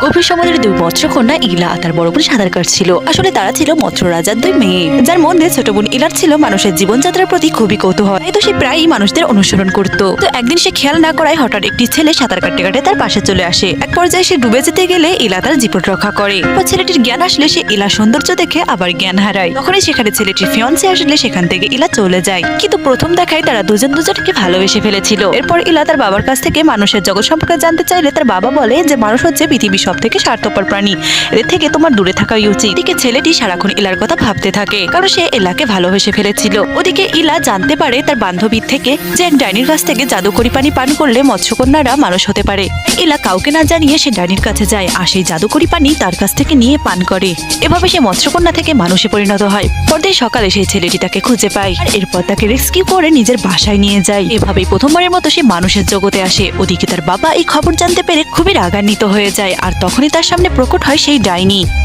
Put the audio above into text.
গভীর সমুদ্রের দুই মৎস্যকন্যা ইলা আর তার বড় বোন সাঁতার কাটছিল। আসলে তারা ছিল মৎস্য রাজার দুই মেয়ে, যার মধ্যে ছোট বোন ইলার ছিল মানুষের জীবনযাত্রার প্রতি খুবই কৌতূহল। তাই তো সে প্রায়ই মানুষদের অনুসরণ করত। তো একদিন সে খেয়াল না করায় হঠাৎ একটি ছেলে সাঁতার কাটতে কাটতে তার পাশে চলে আসে। এক পর্যায়ে সে ডুবে যেতে গেলে ইলা তার জীবন রক্ষা করে। তো ছেলেটির জ্ঞান আসলে সে ইলা সৌন্দর্য দেখে আবার জ্ঞান হারায়। তখনই সেখানে ছেলেটির ফিয়ন্সে আসলে সেখান থেকে ইলা চলে যায়। কিন্তু প্রথম দেখায় তারা দুজনকে ভালোবেসে ফেলেছিল। এরপর ইলা তার বাবার কাছ থেকে মানুষের জগৎ সম্পর্কে জানতে চাইলে তার বাবা বলে যে মানুষ হচ্ছে পৃথিবীর সব থেকে স্বার্থপর প্রাণী, এদের থেকে তোমার দূরে থাকাই উচিত। এদিকে ছেলেটি সারাক্ষণ ইলার কথা ভাবতে থাকে, কারণ সে ইলাকে ভালোবেসে ফেলেছিল। ওদিকে ইলা জানতে পারে তার বান্ধবীর থেকে যে এক ডাইনির কাছ থেকে জাদুকরি পানি পান করলে মৎস্যকন্যারা মানুষ হতে পারে। ইলা কাউকে না জানিয়ে সে ডাইনির কাছে যায় আর সেই জাদুকরি পানি তার কাছ থেকে নিয়ে পান করে। এভাবে সে মৎস্যকন্যা থেকে মানুষে পরিণত হয়। পরদিন সকালে সেই ছেলেটি তাকে খুঁজে পায় আর এরপর তাকে রেস্কিউ করে নিজের বাসায় নিয়ে যায়। এভাবেই প্রথমবারের মতো সে মানুষের জগতে আসে। ওদিকে তার বাবা এই খবর জানতে পেরে খুবই রাগান্বিত হয়ে যায় আর তখনই তার সামনে প্রকট হয় সেই ডাইনি।